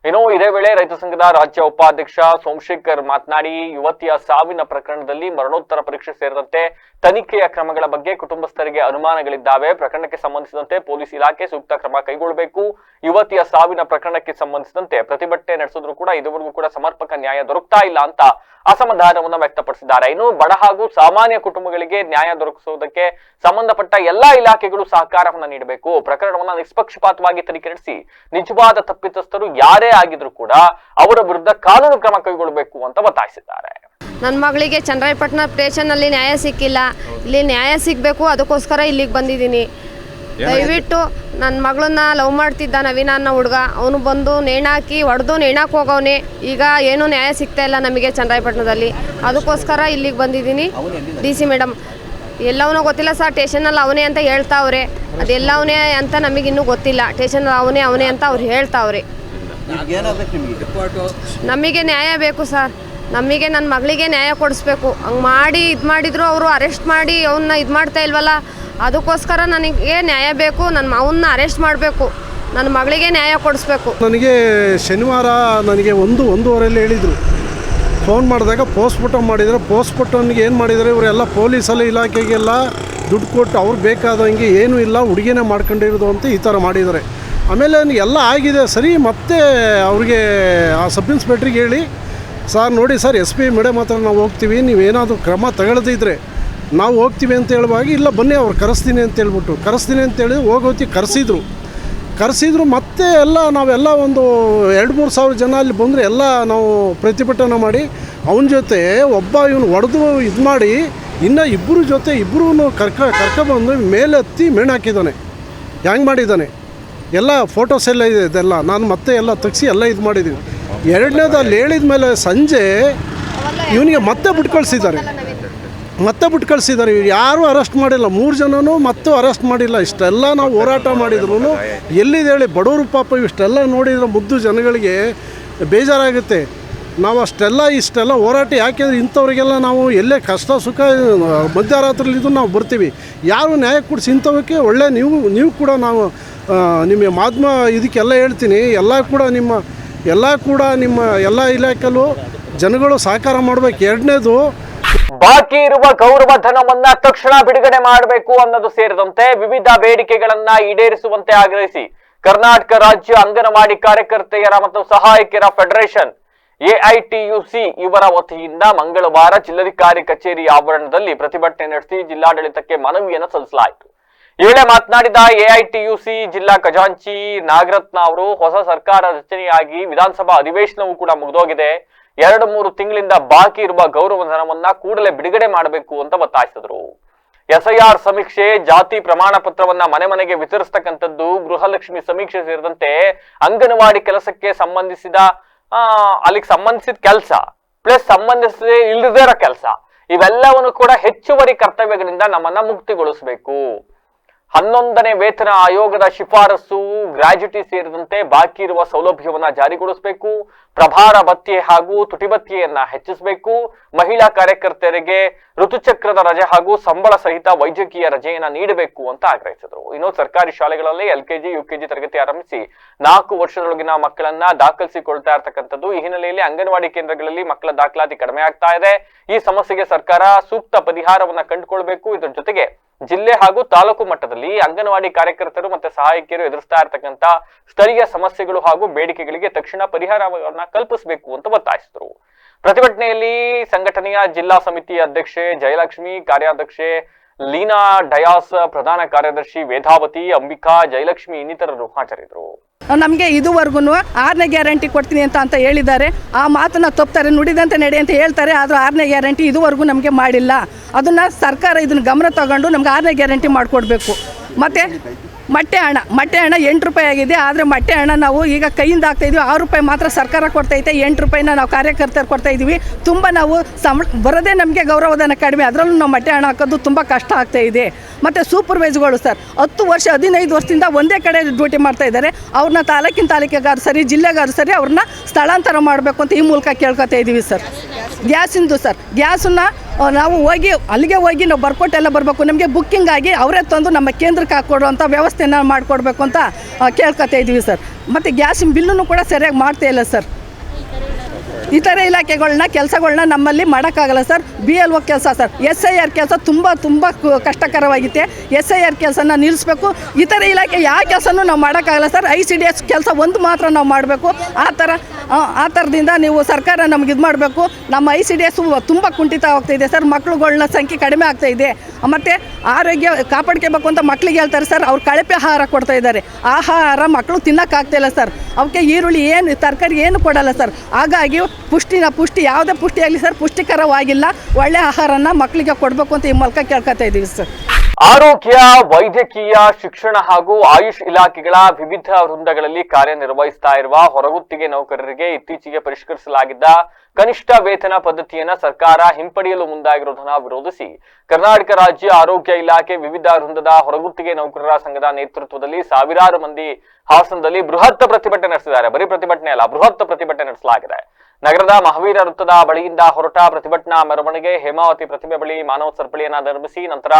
ಇನ್ನು ಇದೇ ವೇಳೆ ರೈತ ಸಂಘದ ರಾಜ್ಯ ಉಪಾಧ್ಯಕ್ಷ ಸೋಮಶೇಖರ್ ಮಾತನಾಡಿ, ಯುವತಿಯ ಸಾವಿನ ಪ್ರಕರಣದಲ್ಲಿ ಮರಣೋತ್ತರ ಪರೀಕ್ಷೆ ಸೇರಿದಂತೆ ತನಿಖೆಯ ಕ್ರಮಗಳ ಬಗ್ಗೆ ಕುಟುಂಬಸ್ಥರಿಗೆ ಅನುಮಾನಗಳಿದ್ದಾವೆ. ಪ್ರಕರಣಕ್ಕೆ ಸಂಬಂಧಿಸಿದಂತೆ ಪೊಲೀಸ್ ಇಲಾಖೆ ಸೂಕ್ತ ಕ್ರಮ ಕೈಗೊಳ್ಳಬೇಕು. ಯುವತಿಯ ಸಾವಿನ ಪ್ರಕರಣಕ್ಕೆ ಸಂಬಂಧಿಸಿದಂತೆ ಪ್ರತಿಭಟನೆ ನಡೆಸಿದ್ರು ಕೂಡ ಇದುವರೆಗೂ ಕೂಡ ಸಮರ್ಪಕ ನ್ಯಾಯ ದೊರಕ್ತಾ ಇಲ್ಲ ಅಂತ ಅಸಮಾಧಾನವನ್ನ ವ್ಯಕ್ತಪಡಿಸಿದ್ದಾರೆ. ಇನ್ನು ಬಡ ಹಾಗೂ ಸಾಮಾನ್ಯ ಕುಟುಂಬಗಳಿಗೆ ನ್ಯಾಯ ದೊರಕಿಸುವುದಕ್ಕೆ ಸಂಬಂಧಪಟ್ಟ ಎಲ್ಲಾ ಇಲಾಖೆಗಳು ಸಹಕಾರವನ್ನ ನೀಡಬೇಕು. ಪ್ರಕರಣವನ್ನ ನಿಷ್ಪಕ್ಷಪಾತವಾಗಿ ತನಿಖೆ ನಡೆಸಿ ನಿಜವಾದ ತಪ್ಪಿತಸ್ಥರು ಯಾರೇ ಆಗಿದ್ರು ಕೂಡ ಅವರ ವಿರುದ್ಧ ಕಾನೂನು ಕ್ರಮ ಕೈಗೊಳ್ಳಬೇಕು ಅಂತ ಒತ್ತಾಯಿಸಿದ್ದಾರೆ. ನನ್ನ ಮಗಳಿಗೆ ಚನ್ನರಾಯಪಟ್ಟಣ ಸ್ಟೇಷನ್ನಲ್ಲಿ ನ್ಯಾಯ ಸಿಕ್ಕಿಲ್ಲ, ಇಲ್ಲಿ ನ್ಯಾಯ ಸಿಗಬೇಕು, ಅದಕ್ಕೋಸ್ಕರ ಇಲ್ಲಿಗೆ ಬಂದಿದ್ದೀನಿ. ದಯವಿಟ್ಟು ನನ್ನ ಮಗಳನ್ನ ಲವ್ ಮಾಡ್ತಿದ್ದ ನವೀನ ಅನ್ನೋ ಹುಡುಗ, ಅವನು ಬಂದು ನೇಣಾಕಿ ಹೊಡೆದು ನೇಣಾಕಿ ಹೋಗವನೆ. ಈಗ ಏನೂ ನ್ಯಾಯ ಸಿಗ್ತಾ ಇಲ್ಲ ನಮಗೆ ಚನ್ನರಾಯಪಟ್ಟಣದಲ್ಲಿ, ಅದಕ್ಕೋಸ್ಕರ ಇಲ್ಲಿಗೆ ಬಂದಿದ್ದೀನಿ. DC ಮೇಡಮ್ ಎಲ್ಲವನ್ನೂ ಗೊತ್ತಿಲ್ಲ ಸರ್, ಸ್ಟೇಷನಲ್ಲಿ ಅವನೇ ಅಂತ ಹೇಳ್ತಾವ್ರೆ. ಅದೆಲ್ಲವನೇ ಅಂತ ನಮಗಿನ್ನೂ ಗೊತ್ತಿಲ್ಲ. ಸ್ಟೇಷನಲ್ಲಿ ಅವನೇ ಅಂತ ಅವ್ರು ಹೇಳ್ತಾವ್ರೆ. ನಮಗೆ ನ್ಯಾಯ ಬೇಕು ಸರ್, ನಮಗೆ ನನ್ನ ಮಗಳಿಗೆ ನ್ಯಾಯ ಕೊಡಿಸ್ಬೇಕು. ಹಂಗೆ ಮಾಡಿ ಇದು ಮಾಡಿದ್ರು, ಅವರು ಅರೆಸ್ಟ್ ಮಾಡಿ ಅವನ್ನ ಇದು ಮಾಡ್ತಾ ಇಲ್ವಲ್ಲ, ಅದಕ್ಕೋಸ್ಕರ ನನಗೆ ನ್ಯಾಯ ಬೇಕು. ನನ್ನ ಅವನ್ನ ಅರೆಸ್ಟ್ ಮಾಡಬೇಕು, ನನ್ನ ಮಗಳಿಗೆ ನ್ಯಾಯ ಕೊಡಿಸ್ಬೇಕು. ನನಗೆ ಶನಿವಾರ ನನಗೆ 1-1:30 ಹೇಳಿದರು. ಫೋನ್ ಮಾಡಿದಾಗ ಪೋಸ್ಟ್ಮಾರ್ಟಮ್ ಮಾಡಿದರೆ ಪೋಸ್ಟ್ಮಾರ್ಟಮ್ಗೆ ಏನು ಮಾಡಿದ್ದಾರೆ ಇವರೆಲ್ಲ ಪೊಲೀಸಲ್ಲಿ ಇಲಾಖೆಗೆಲ್ಲ ದುಡ್ಡು ಕೊಟ್ಟು ಅವ್ರು ಬೇಕಾದಂಗೆ ಏನೂ ಇಲ್ಲ, ಹುಡುಗಿನೇ ಮಾಡ್ಕೊಂಡಿರೋದು ಅಂತ ಈ ಥರ ಮಾಡಿದ್ದಾರೆ. ಆಮೇಲೆ ಎಲ್ಲ ಆಗಿದೆ ಸರಿ, ಮತ್ತೆ ಅವ್ರಿಗೆ ಆ ಸಬ್ ಇನ್ಸ್ಪೆಕ್ಟ್ರಿಗೆ ಹೇಳಿ ಸರ್ ನೋಡಿ ಸರ್ ಎಸ್ ಪಿ ಮೇಡಮ್ ಹತ್ರ ನಾವು ಹೋಗ್ತೀವಿ, ನೀವೇನಾದರೂ ಕ್ರಮ ತಗೊಳ್ದಿದ್ರೆ ನಾವು ಹೋಗ್ತೀವಿ ಅಂತ ಹೇಳುವಾಗ ಇಲ್ಲ ಬನ್ನಿ ಅವ್ರು ಕರೆಸ್ತೀನಿ ಅಂತ ಅಂತೇಳಿ ಹೋಗೋತಿ ಕರೆಸಿದ್ರು ಮತ್ತೆ ಎಲ್ಲ ನಾವೆಲ್ಲ ಒಂದು 2-3 ಸಾವಿರ ಜನ ಅಲ್ಲಿ ಬಂದರೆ ಎಲ್ಲ ನಾವು ಪ್ರತಿಭಟನೆ ಮಾಡಿ ಅವನ ಜೊತೆ ಒಬ್ಬ ಇವನು ಹೊಡೆದು ಇದು ಮಾಡಿ ಇನ್ನು ಇಬ್ಬರೂ ಕರ್ಕೊಬಂದು ಮೇಲೆ ಹತ್ತಿ ಮೇಣು ಹಾಕಿದ್ದಾನೆ. ಹ್ಯಾಂಗೆ ಮಾಡಿದ್ದಾನೆ ಎಲ್ಲ ಫೋಟೋಸ್ ಎಲ್ಲ ಇದೆ, ಇದೆಲ್ಲ ನಾನು ಮತ್ತೆ ಎಲ್ಲ ತೆಗ್ಸಿ ಎಲ್ಲ ಇದು ಮಾಡಿದ್ದೀನಿ. ಎರಡನೇದು ಅಲ್ಲಿ ಹೇಳಿದ ಮೇಲೆ ಸಂಜೆ ಇವನಿಗೆ ಮತ್ತೆ ಬಿಟ್ಟು ಕಳಿಸಿದ್ದಾರೆ. ಯಾರೂ ಅರೆಸ್ಟ್ ಮಾಡಿಲ್ಲ, 3 ಜನನೂ ಮತ್ತೆ ಅರೆಸ್ಟ್ ಮಾಡಿಲ್ಲ. ಇಷ್ಟೆಲ್ಲ ನಾವು ಹೋರಾಟ ಮಾಡಿದ್ರು ಎಲ್ಲಿದೆ ಹೇಳಿ, ಬಡವರು ಪಾಪ ಇಷ್ಟೆಲ್ಲ ನೋಡಿದ್ರೆ ಮುದ್ದು ಜನಗಳಿಗೆ ಬೇಜಾರಾಗುತ್ತೆ. ನಾವು ಇಷ್ಟೆಲ್ಲ ಹೋರಾಟ ಯಾಕೆಂದರೆ ಇಂಥವ್ರಿಗೆಲ್ಲ ನಾವು ಎಲ್ಲೇ ಕಷ್ಟ ಸುಖ ಮಧ್ಯರಾತ್ರಿಲಿದ್ದು ನಾವು ಬರ್ತೀವಿ. ಯಾರು ನ್ಯಾಯ ಕೊಡಿಸಿ ಇಂಥವಕ್ಕೆ ಒಳ್ಳೆ ನೀವು ಕೂಡ ನಾವು ನಿಮ್ಮ ಮಾಧ್ಯಮ ಇದಕ್ಕೆಲ್ಲ ಹೇಳ್ತೀನಿ, ಎಲ್ಲ ಕೂಡ ನಿಮ್ಮ ಎಲ್ಲ ಇಲಾಖೆಯಲ್ಲೂ ಜನಗಳು ಸಹಕಾರ ಮಾಡಬೇಕು. ಎರಡನೇದು ಬಾಕಿ ಇರುವ ಗೌರವ ಧನವನ್ನ ತಕ್ಷಣ ಬಿಡುಗಡೆ ಮಾಡಬೇಕು ಅನ್ನೋದು ಸೇರಿದಂತೆ ವಿವಿಧ ಬೇಡಿಕೆಗಳನ್ನ ಈಡೇರಿಸುವಂತೆ ಆಗ್ರಹಿಸಿ ಕರ್ನಾಟಕ ರಾಜ್ಯ ಅಂಗನವಾಡಿ ಕಾರ್ಯಕರ್ತೆಯರ ಮತ್ತು ಸಹಾಯಕಿಯರ ಫೆಡರೇಷನ್ AITUC ಇವರ ವತಿಯಿಂದ ಮಂಗಳವಾರ ಜಿಲ್ಲಾಧಿಕಾರಿ ಕಚೇರಿ ಆವರಣದಲ್ಲಿ ಪ್ರತಿಭಟನೆ ನಡೆಸಿ ಜಿಲ್ಲಾಡಳಿತಕ್ಕೆ ಮನವಿಯನ್ನು ಸಲ್ಲಿಸಲಾಯಿತು. ಈ ವೇಳೆ ಮಾತನಾಡಿದ AITUC ಜಿಲ್ಲಾ ಖಜಾಂಚಿ ನಾಗರತ್ನ ಅವರು, ಹೊಸ ಸರ್ಕಾರ ರಚನೆಯಾಗಿ ವಿಧಾನಸಭಾ ಅಧಿವೇಶನವೂ ಕೂಡ ಮುಗಿದೋಗಿದೆ. 2-3 ತಿಂಗಳಿಂದ ಬಾಕಿ ಇರುವ ಗೌರವ ಧನವನ್ನ ಕೂಡಲೇ ಬಿಡುಗಡೆ ಮಾಡಬೇಕು ಅಂತ ಒತ್ತಾಯಿಸಿದರು. SIR ಸಮೀಕ್ಷೆ, ಜಾತಿ ಪ್ರಮಾಣ ಪತ್ರವನ್ನ ಮನೆಗೆ ವಿತರಿಸತಕ್ಕಂಥದ್ದು, ಗೃಹಲಕ್ಷ್ಮಿ ಸಮೀಕ್ಷೆ ಸೇರಿದಂತೆ ಅಂಗನವಾಡಿ ಕೆಲಸಕ್ಕೆ ಸಂಬಂಧಿಸಿದ ಕೆಲಸ ಪ್ಲಸ್ ಸಂಬಂಧಿಸದೇ ಇಲ್ಲದೇ ಇರೋ ಕೆಲಸ, ಇವೆಲ್ಲವನ್ನು ಕೂಡ ಹೆಚ್ಚುವರಿ ಕರ್ತವ್ಯಗಳಿಂದ ನಮ್ಮನ್ನ ಮುಕ್ತಿಗೊಳಿಸಬೇಕು. 11ನೇ ವೇತನ ಆಯೋಗದ ಶಿಫಾರಸು, ಗ್ರಾಜ್ಯುಟಿ ಸೇರಿದಂತೆ ಬಾಕಿ ಇರುವ ಸೌಲಭ್ಯವನ್ನ ಜಾರಿಗೊಳಿಸಬೇಕು. ಪ್ರಭಾರ ಭತ್ಯೆ ಹಾಗೂ ತುಟಿ ಭತ್ಯೆಯನ್ನ ಹೆಚ್ಚಿಸಬೇಕು. ಮಹಿಳಾ ಕಾರ್ಯಕರ್ತೆಯರಿಗೆ ಋತುಚಕ್ರದ ರಜೆ ಹಾಗೂ ಸಂಬಳ ಸಹಿತ ವೈದ್ಯಕೀಯ ರಜೆಯನ್ನ ನೀಡಬೇಕು ಅಂತ ಆಗ್ರಹಿಸಿದರು. ಇನ್ನು ಸರ್ಕಾರಿ ಶಾಲೆಗಳಲ್ಲಿ LKG, UKG ತರಗತಿ ಆರಂಭಿಸಿ 4 ವರ್ಷದೊಳಗಿನ ಮಕ್ಕಳನ್ನ ದಾಖಲಿಸಿಕೊಳ್ತಾ ಇರತಕ್ಕಂಥದ್ದು. ಈ ಹಿನ್ನೆಲೆಯಲ್ಲಿ ಅಂಗನವಾಡಿ ಕೇಂದ್ರಗಳಲ್ಲಿ ಮಕ್ಕಳ ದಾಖಲಾತಿ ಕಡಿಮೆ ಆಗ್ತಾ ಇದೆ. ಈ ಸಮಸ್ಯೆಗೆ ಸರ್ಕಾರ ಸೂಕ್ತ ಪರಿಹಾರವನ್ನ ಕಂಡುಕೊಳ್ಬೇಕು. ಇದರ ಜೊತೆಗೆ ಜಿಲ್ಲೆ ಹಾಗೂ ತಾಲೂಕು ಮಟ್ಟದಲ್ಲಿ ಅಂಗನವಾಡಿ ಕಾರ್ಯಕರ್ತರು ಮತ್ತೆ ಸಹಾಯಕಿಯರು ಎದುರಿಸ್ತಾ ಇರತಕ್ಕಂತ ಸ್ಥಳೀಯ ಸಮಸ್ಯೆಗಳು ಹಾಗೂ ಬೇಡಿಕೆಗಳಿಗೆ ತಕ್ಷಣ ಪರಿಹಾರವನ್ನ ಕಲ್ಪಿಸಬೇಕು ಅಂತ ಒತ್ತಾಯಿಸಿದರು. ಪ್ರತಿಭಟನೆಯಲ್ಲಿ ಸಂಘಟನೆಯ ಜಿಲ್ಲಾ ಸಮಿತಿ ಅಧ್ಯಕ್ಷೆ ಜಯಲಕ್ಷ್ಮಿ, ಕಾರ್ಯಾಧ್ಯಕ್ಷೆ ಲೀನಾ ಡಯಾಸ್, ಪ್ರಧಾನ ಕಾರ್ಯದರ್ಶಿ ವೇದಾವತಿ, ಅಂಬಿಕಾ, ಜಯಲಕ್ಷ್ಮಿ ಇನ್ನಿತರರು ಹಾಜರಿದ್ದರು. ನಮಗೆ ಇದುವರೆಗೂ 6ನೇ ಗ್ಯಾರಂಟಿ ಕೊಡ್ತೀನಿ ಅಂತ ಹೇಳಿದ್ದಾರೆ. ಆ ಮಾತನ್ನ ತಪ್ಪುತ್ತಾರೆ, ನುಡಿದಂತೆ ನಡೆ ಅಂತ ಹೇಳ್ತಾರೆ. ಆದರೂ 6ನೇ ಗ್ಯಾರಂಟಿ ಇದುವರೆಗೂ ನಮಗೆ ಮಾಡಿಲ್ಲ. ಅದನ್ನು ಸರ್ಕಾರ ಇದನ್ನು ಗಮನ ತಗೊಂಡು ನಮ್ಗೆ 6ನೇ ಗ್ಯಾರಂಟಿ ಮಾಡಿಕೊಡ್ಬೇಕು. ಮತ್ತು ಮೊಟ್ಟೆ ಹಣ 8 ರೂಪಾಯಿ ಆಗಿದೆ. ಆದರೆ ಮೊಟ್ಟೆ ಹಣ ನಾವು ಈಗ ಕೈಯಿಂದ ಹಾಕ್ತಾಯಿದ್ವಿ. 6 ರೂಪಾಯಿ ಮಾತ್ರ ಸರ್ಕಾರ ಕೊಡ್ತೈತೆ, 8 ರೂಪಾಯಿನ ನಾವು ಕಾರ್ಯಕರ್ತರು ಕೊಡ್ತಾಯಿದ್ವಿ. ತುಂಬ ನಾವು ಬರೋದೇ ನಮಗೆ ಗೌರವಧನ ಕಡಿಮೆ, ಅದರಲ್ಲೂ ನಾವು ಮೊಟ್ಟೆ ಹಣ ಹಾಕೋದು ತುಂಬ ಕಷ್ಟ ಆಗ್ತಾಯಿದೆ. ಮತ್ತು ಸೂಪರ್ವೈಸ್ಗಳು ಸರ್ 10 ವರ್ಷ 15 ವರ್ಷದಿಂದ ಒಂದೇ ಕಡೆ ಡ್ಯೂಟಿ ಮಾಡ್ತಾಯಿದ್ದಾರೆ. ಅವ್ರನ್ನ ತಾಲೂಕಿಗಾರು ಸರಿ, ಜಿಲ್ಲೆಗಾರು ಸರಿ, ಅವ್ರನ್ನ ಸ್ಥಳಾಂತರ ಮಾಡಬೇಕು ಅಂತ ಈ ಮೂಲಕ ಕೇಳ್ಕೊತಾ ಇದ್ದೀವಿ ಸರ್. ಗ್ಯಾಸಿಂದು ಸರ್, ಗ್ಯಾಸನ್ನು ನಾವು ಅಲ್ಲಿಗೆ ಹೋಗಿ ನಾವು ಬರ್ಕೊಟ್ಟೆಲ್ಲ ಬರಬೇಕು. ನಮಗೆ ಬುಕ್ಕಿಂಗ್ ಆಗಿ ಅವರೇ ತಂದು ನಮ್ಮ ಕೇಂದ್ರಕ್ಕೆ ಹಾಕ್ಕೊಡುವಂಥ ವ್ಯವಸ್ಥೆನ ಮಾಡಿಕೊಡ್ಬೇಕು ಅಂತ ಕೇಳ್ಕೊತಾ ಇದ್ದೀವಿ ಸರ್. ಮತ್ತು ಗ್ಯಾಸಿನ ಬಿಲ್ಲನ್ನು ಕೂಡ ಸರಿಯಾಗಿ ಮಾಡ್ತಾ ಇಲ್ಲ ಸರ್. ಇತರೆ ಇಲಾಖೆಗಳನ್ನ ಕೆಲಸಗಳನ್ನ ನಮ್ಮಲ್ಲಿ ಮಾಡೋಕ್ಕಾಗಲ್ಲ ಸರ್. BLO ಕೆಲಸ ಸರ್, SIR ಕೆಲಸ ತುಂಬ ಕಷ್ಟಕರವಾಗಿದೆ. SIR ಕೆಲಸನ ನಿಲ್ಲಿಸಬೇಕು. ಇತರೆ ಇಲಾಖೆ ಯಾವ ಕೆಲಸನೂ ನಾವು ಮಾಡೋಕ್ಕಾಗಲ್ಲ ಸರ್. ICDS ಕೆಲಸ ಒಂದು ಮಾತ್ರ ನಾವು ಮಾಡಬೇಕು. ಆ ಥರದಿಂದ ನೀವು ಸರ್ಕಾರ ನಮ್ಗೆ ಇದು ಮಾಡಬೇಕು. ನಮ್ಮ ICDS ತುಂಬ ಕುಂಠಿತ ಆಗ್ತಾಯಿದೆ ಸರ್. ಮಕ್ಳುಗಳನ್ನ ಸಂಖ್ಯೆ ಕಡಿಮೆ ಆಗ್ತಾಯಿದೆ. ಮತ್ತು ಆರೋಗ್ಯ ಕಾಪಾಡ್ಕೋಬೇಕು ಅಂತ ಮಕ್ಳಿಗೆ ಹೇಳ್ತಾರೆ ಸರ್. ಅವ್ರು ಕಳಪೆ ಆಹಾರ ಕೊಡ್ತಾ ಇದ್ದಾರೆ. ಆಹಾರ ಮಕ್ಕಳು ತಿನ್ನೋಕ್ಕಾಗ್ತಾಯಿಲ್ಲ ಸರ್. ಅವಕ್ಕೆ ಈರುಳ್ಳಿ ಏನು ತರಕಾರಿ ಏನು ಕೊಡಲ್ಲ ಸರ್. ಹಾಗಾಗಿ ಪುಷ್ಟಿ ಯಾವುದೇ ಪುಷ್ಟಿ ಆಗಲಿ ಸರ್, ಪುಷ್ಟಿಕರವಾಗಿಲ್ಲ. ಒಳ್ಳೆ ಆಹಾರನ ಮಕ್ಕಳಿಗೆ ಕೊಡಬೇಕು ಅಂತ ಈ ಮೂಲಕ ಕೇಳ್ಕೊತಾ ಇದ್ದೀವಿ ಸರ್. ಆರೋಗ್ಯ, ವೈದ್ಯಕೀಯ, ಶಿಕ್ಷಣ ಹಾಗೂ ಆಯುಷ್ ಇಲಾಖೆಗಳ ವಿವಿಧ ವೃಂದಗಳಲ್ಲಿ ಕಾರ್ಯನಿರ್ವಹಿಸ್ತಾ ಇರುವ ಹೊರಗುತ್ತಿಗೆ ನೌಕರರಿಗೆ ಇತ್ತೀಚೆಗೆ ಪರಿಷ್ಕರಿಸಲಾಗಿದ್ದ ಕನಿಷ್ಠ ವೇತನ ಪದ್ಧತಿಯನ್ನ ಸರ್ಕಾರ ಹಿಂಪಡೆಯಲು ಮುಂದಾಗಿರುವುದನ್ನು ವಿರೋಧಿಸಿ ಕರ್ನಾಟಕ ರಾಜ್ಯ ಆರೋಗ್ಯ ಇಲಾಖೆ ವಿವಿಧ ವೃಂದದ ಹೊರಗುತ್ತಿಗೆ ನೌಕರರ ಸಂಘದ ನೇತೃತ್ವದಲ್ಲಿ ಸಾವಿರಾರು ಮಂದಿ ಹಾಸನದಲ್ಲಿ ಬೃಹತ್ ಪ್ರತಿಭಟನೆ ನಡೆಸಿದ್ದಾರೆ. ಬರೀ ಪ್ರತಿಭಟನೆ ಅಲ್ಲ, ಬೃಹತ್ ಪ್ರತಿಭಟನೆ ನಡೆಸಲಾಗಿದೆ. ನಗರದ ಮಹಾವೀರ ವೃತ್ತದ ಬಳಿಯಿಂದ ಹೊರಟ ಪ್ರತಿಭಟನಾ ಮೆರವಣಿಗೆ ಹೇಮಾವತಿ ಪ್ರತಿಮೆ ಬಳಿ ಮಾನವ ಸರಪಳಿಯನ್ನ ನಿರ್ಮಿಸಿ ನಂತರ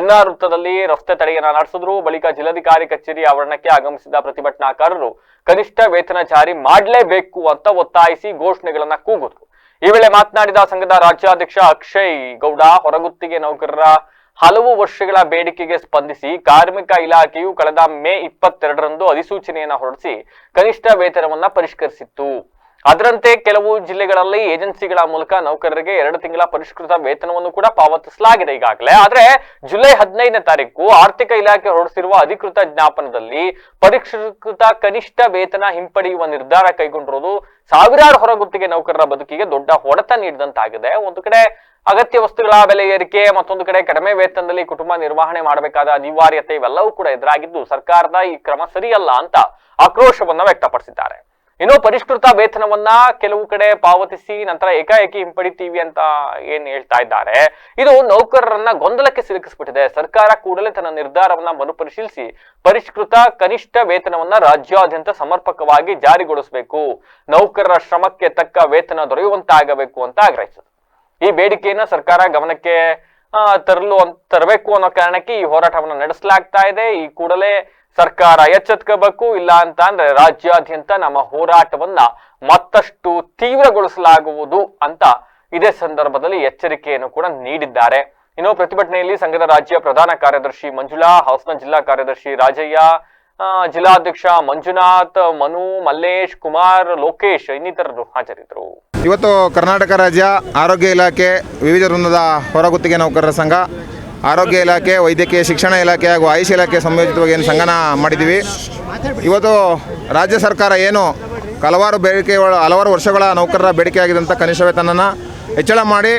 NR ವೃತ್ತದಲ್ಲಿ ರಸ್ತೆ ತಡೆಯನ್ನ ನಡೆಸಿದ್ರು. ಬಳಿಕ ಜಿಲ್ಲಾಧಿಕಾರಿ ಕಚೇರಿ ಆವರಣಕ್ಕೆ ಆಗಮಿಸಿದ ಪ್ರತಿಭಟನಾಕಾರರು ಕನಿಷ್ಠ ವೇತನ ಜಾರಿ ಮಾಡಲೇಬೇಕು ಅಂತ ಒತ್ತಾಯಿಸಿ ಘೋಷಣೆಗಳನ್ನ ಕೂಗಿದ್ರು. ಈ ವೇಳೆ ಮಾತನಾಡಿದ ಸಂಘದ ರಾಜ್ಯಾಧ್ಯಕ್ಷ ಅಕ್ಷಯ್ ಗೌಡ, ಹೊರಗುತ್ತಿಗೆ ನೌಕರರ ಹಲವು ವರ್ಷಗಳ ಬೇಡಿಕೆಗೆ ಸ್ಪಂದಿಸಿ ಕಾರ್ಮಿಕ ಇಲಾಖೆಯು ಕಳೆದ ಮೇ 22ರಂದು ಅಧಿಸೂಚನೆಯನ್ನ ಹೊರಡಿಸಿ ಕನಿಷ್ಠ ವೇತನವನ್ನ ಪರಿಷ್ಕರಿಸಿತ್ತು. ಅದರಂತೆ ಕೆಲವು ಜಿಲ್ಲೆಗಳಲ್ಲಿ ಏಜೆನ್ಸಿಗಳ ಮೂಲಕ ನೌಕರರಿಗೆ 2 ತಿಂಗಳ ಪರಿಷ್ಕೃತ ವೇತನವನ್ನು ಕೂಡ ಪಾವತಿಸಲಾಗಿದೆ ಈಗಾಗಲೇ. ಆದ್ರೆ ಜುಲೈ 15ನೇ ತಾರೀಕು ಆರ್ಥಿಕ ಇಲಾಖೆ ಹೊರಡಿಸಿರುವ ಅಧಿಕೃತ ಜ್ಞಾಪನದಲ್ಲಿ ಪರಿಷ್ಕೃತ ಕನಿಷ್ಠ ವೇತನ ಹಿಂಪಡೆಯುವ ನಿರ್ಧಾರ ಕೈಗೊಂಡಿರುವುದು ಸಾವಿರಾರು ಹೊರಗುತ್ತಿಗೆ ನೌಕರರ ಬದುಕಿಗೆ ದೊಡ್ಡ ಹೊಡೆತ ನೀಡಿದಂತಾಗಿದೆ. ಒಂದು ಕಡೆ ಅಗತ್ಯ ವಸ್ತುಗಳ ಬೆಲೆ ಏರಿಕೆ, ಮತ್ತೊಂದು ಕಡೆ ಕಡಿಮೆ ವೇತನದಲ್ಲಿ ಕುಟುಂಬ ನಿರ್ವಹಣೆ ಮಾಡಬೇಕಾದ ಅನಿವಾರ್ಯತೆ ಇವೆಲ್ಲವೂ ಕೂಡ ಎದುರಾಗಿದ್ದು ಸರ್ಕಾರದ ಈ ಕ್ರಮ ಸರಿಯಲ್ಲ ಅಂತ ಆಕ್ರೋಶವನ್ನ ವ್ಯಕ್ತಪಡಿಸಿದ್ದಾರೆ. ಇನ್ನು ಪರಿಷ್ಕೃತ ವೇತನವನ್ನ ಕೆಲವು ಕಡೆ ಪಾವತಿಸಿ ನಂತರ ಏಕಾಏಕಿ ಹಿಂಪಡಿತೀವಿ ಅಂತ ಏನ್ ಹೇಳ್ತಾ ಇದ್ದಾರೆ, ಇದು ನೌಕರರನ್ನ ಗೊಂದಲಕ್ಕೆ ಸಿಲುಕಿಸ್ಬಿಟ್ಟಿದೆ. ಸರ್ಕಾರ ಕೂಡಲೇ ತನ್ನ ನಿರ್ಧಾರವನ್ನ ಮರುಪರಿಶೀಲಿಸಿ ಪರಿಷ್ಕೃತ ಕನಿಷ್ಠ ವೇತನವನ್ನ ರಾಜ್ಯಾದ್ಯಂತ ಸಮರ್ಪಕವಾಗಿ ಜಾರಿಗೊಳಿಸಬೇಕು, ನೌಕರರ ಶ್ರಮಕ್ಕೆ ತಕ್ಕ ವೇತನ ದೊರೆಯುವಂತಾಗಬೇಕು ಅಂತ ಆಗ್ರಹಿಸಿದರು. ಈ ಬೇಡಿಕೆಯನ್ನ ಸರ್ಕಾರ ಗಮನಕ್ಕೆ ತರಬೇಕು ಅನ್ನೋ ಕಾರಣಕ್ಕೆ ಈ ಹೋರಾಟವನ್ನು ನಡೆಸಲಾಗ್ತಾ ಇದೆ. ಈ ಕೂಡಲೇ ಸರ್ಕಾರ ಎಚ್ಚೆತ್ಕೋಬೇಕು, ಇಲ್ಲ ಅಂತ ಅಂದ್ರೆ ರಾಜ್ಯಾದ್ಯಂತ ನಮ್ಮ ಹೋರಾಟವನ್ನ ಮತ್ತಷ್ಟು ತೀವ್ರಗೊಳಿಸಲಾಗುವುದು ಅಂತ ಇದೇ ಸಂದರ್ಭದಲ್ಲಿ ಎಚ್ಚರಿಕೆಯನ್ನು ಕೂಡ ನೀಡಿದ್ದಾರೆ. ಇನ್ನು ಪ್ರತಿಭಟನೆಯಲ್ಲಿ ಸಂಘದ ರಾಜ್ಯ ಪ್ರಧಾನ ಕಾರ್ಯದರ್ಶಿ ಮಂಜುಳಾ, ಹಾಸನ ಜಿಲ್ಲಾ ಕಾರ್ಯದರ್ಶಿ ರಾಜಯ್ಯ, ಜಿಲ್ಲಾಧ್ಯಕ್ಷ ಮಂಜುನಾಥ್, ಮನು, ಮಲ್ಲೇಶ್, ಕುಮಾರ್, ಲೋಕೇಶ್ ಇನ್ನಿತರರು ಹಾಜರಿದ್ದರು. ಇವತ್ತು ಕರ್ನಾಟಕ ರಾಜ್ಯ ಆರೋಗ್ಯ ಇಲಾಖೆ, ವಿವಿಧ ವೃಂದದ ಹೊರಗುತ್ತಿಗೆ ನೌಕರರ ಸಂಘ, ಆರೋಗ್ಯ ಇಲಾಖೆ, ವೈದ್ಯಕೀಯ ಶಿಕ್ಷಣ ಇಲಾಖೆ ಹಾಗೂ ಆಯುಷ್ ಇಲಾಖೆ ಸಂಯೋಜಿತವಾಗಿ ಏನು ಸಂಘನ ಮಾಡಿದ್ದೀವಿ. ಇವತ್ತು ರಾಜ್ಯ ಸರ್ಕಾರ ಏನು ಹಲವಾರು ವರ್ಷಗಳ ನೌಕರರ ಬೇಡಿಕೆಯಾಗಿದ್ದಂಥ ಕನಿಷ್ಠ ವೇತನನ ಹೆಚ್ಚಳ ಮಾಡಿ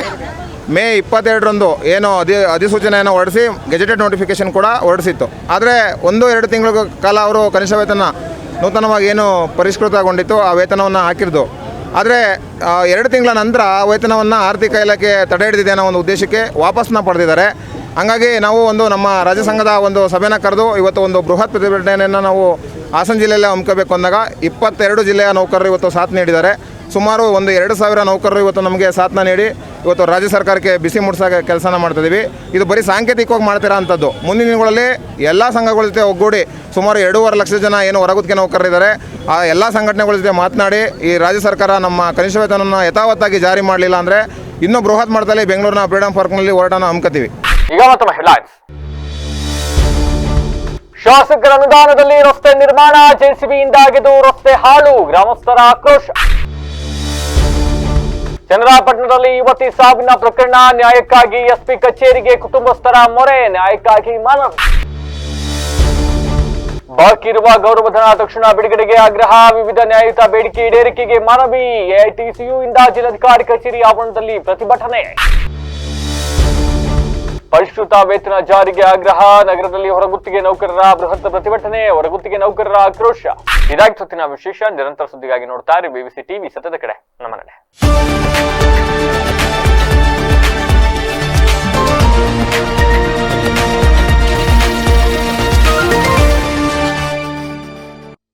ಮೇ 22ರಂದು ಏನು ಅಧಿಸೂಚನೆಯನ್ನು ಹೊರಡಿಸಿ ಗೆಜೆಟೆಡ್ ನೋಟಿಫಿಕೇಷನ್ ಕೂಡ ಹೊರಡಿಸಿತ್ತು. ಆದರೆ 1-2 ತಿಂಗಳ ಕಾಲ ಅವರು ಕನಿಷ್ಠ ವೇತನ ನೂತನವಾಗಿ ಏನು ಪರಿಷ್ಕೃತಗೊಂಡಿತ್ತು ಆ ವೇತನವನ್ನು ಹಾಕಿದ್ದು. ಆದರೆ 2 ತಿಂಗಳ ನಂತರ ವೇತನವನ್ನು ಆರ್ಥಿಕ ಇಲಾಖೆ ತಡೆ ಹಿಡಿದಿದೆ ಅನ್ನೋ ಒಂದು ಉದ್ದೇಶಕ್ಕೆ ವಾಪಸ್ಸನ್ನ ಪಡೆದಿದ್ದಾರೆ. ಹಾಗಾಗಿ ನಾವು ನಮ್ಮ ರಾಜ್ಯ ಸಂಘದ ಒಂದು ಸಭೆನ ಕರೆದು ಇವತ್ತು ಒಂದು ಬೃಹತ್ ಪ್ರತಿಭಟನೆಯನ್ನು ನಾವು ಹಾಸನ ಜಿಲ್ಲೆಯಲ್ಲೇ ಹಮ್ಮಿಕೋಬೇಕು ಅಂದಾಗ 22 ಜಿಲ್ಲೆಯ ನೌಕರರು ಇವತ್ತು ಸಾಥ್ ನೀಡಿದ್ದಾರೆ. ಸುಮಾರು 2,000 ನೌಕರರು ಇವತ್ತು ನಮಗೆ ಸಾಥ್ನ ನೀಡಿ ಇವತ್ತು ರಾಜ್ಯ ಸರ್ಕಾರಕ್ಕೆ ಬಿಸಿ ಮುಟ್ಟಿಸೋ ಕೆಲಸನ ಮಾಡ್ತಿದ್ದೀವಿ. ಇದು ಬರೀ ಸಾಂಕೇತಿಕವಾಗಿ ಮಾಡ್ತಿರೋ ಅಂಥದ್ದು. ಮುಂದಿನ ದಿನಗಳಲ್ಲಿ ಎಲ್ಲ ಸಂಘಗಳ ಜೊತೆ ಒಗ್ಗೂಡಿ ಸುಮಾರು 2.5 ಲಕ್ಷ ಜನ ಏನು ಹೊರಗುತ್ತಿಗೆ ನೌಕರರಿದ್ದಾರೆ ಆ ಎಲ್ಲ ಸಂಘಟನೆಗಳ ಜೊತೆ ಮಾತನಾಡಿ ಈ ರಾಜ್ಯ ಸರ್ಕಾರ ನಮ್ಮ ಕನಿಷ್ಠ ವೇತನವನ್ನು ಯಥಾವತ್ತಾಗಿ ಜಾರಿ ಮಾಡಲಿಲ್ಲ ಅಂದರೆ ಇನ್ನೂ ಬೃಹತ್ ಮಟ್ಟದಲ್ಲಿ ಬೆಂಗಳೂರಿನ ಫ್ರೀಡಂ ಪಾರ್ಕ್ನಲ್ಲಿ ಹೋರಾಟನ ಹಮ್ಮಿಕೋತೀವಿ. ಈಗ ಮತ್ತೊಮ್ಮೆ ಹೆಡ್ಲೈನ್ಸ್. ಶಾಸಕರ ಅನುದಾನದಲ್ಲಿ ರಸ್ತೆ ನಿರ್ಮಾಣ, ಜೆಸಿಬಿಯಿಂದಾಗಿದ್ದು ರಸ್ತೆ ಹಾಳು, ಗ್ರಾಮಸ್ಥರ ಆಕ್ರೋಶ. ಚನ್ನರಾಯಪಟ್ಟಣದಲ್ಲಿ ಯುವತಿ ಸಾವಿನ ಪ್ರಕರಣ, ನ್ಯಾಯಕ್ಕಾಗಿ ಎಸ್ಪಿ ಕಚೇರಿಗೆ ಕುಟುಂಬಸ್ಥರ ಮೊರೆ, ನ್ಯಾಯಕ್ಕಾಗಿ ಮನವಿ. ಬಾಕಿ ಇರುವ ಗೌರವಧನ ತಕ್ಷಣ ಬಿಡುಗಡೆಗೆ ಆಗ್ರಹ, ವಿವಿಧ ನ್ಯಾಯಯುತ ಬೇಡಿಕೆ ಈಡೇರಿಕೆಗೆ ಮನವಿ. ಎಐಟಿಸಿಯು ಇಂದ ಜಿಲ್ಲಾಧಿಕಾರಿ ಕಚೇರಿ ಆವರಣದಲ್ಲಿ ಪ್ರತಿಭಟನೆ. ಪರಿಷ್ಕೃತ ವೇತನ ಜಾರಿಗೆ ಆಗ್ರಹ, ನಗರದಲ್ಲಿ ಹೊರಗುತ್ತಿಗೆ ನೌಕರರ ಬೃಹತ್ ಪ್ರತಿಭಟನೆ, ಹೊರಗುತ್ತಿಗೆ ನೌಕರರ ಆಕ್ರೋಶ. ಇದಾಗಿ ಹೊತ್ತಿನ ವಿಶೇಷ. ನಿರಂತರ ಸುದ್ದಿಗಾಗಿ ನೋಡ್ತಾ ಇರಿ BBC ಟಿವಿ, ಸತ್ಯದ ಕಡೆ ನಮ್ಮ ನಡೆ.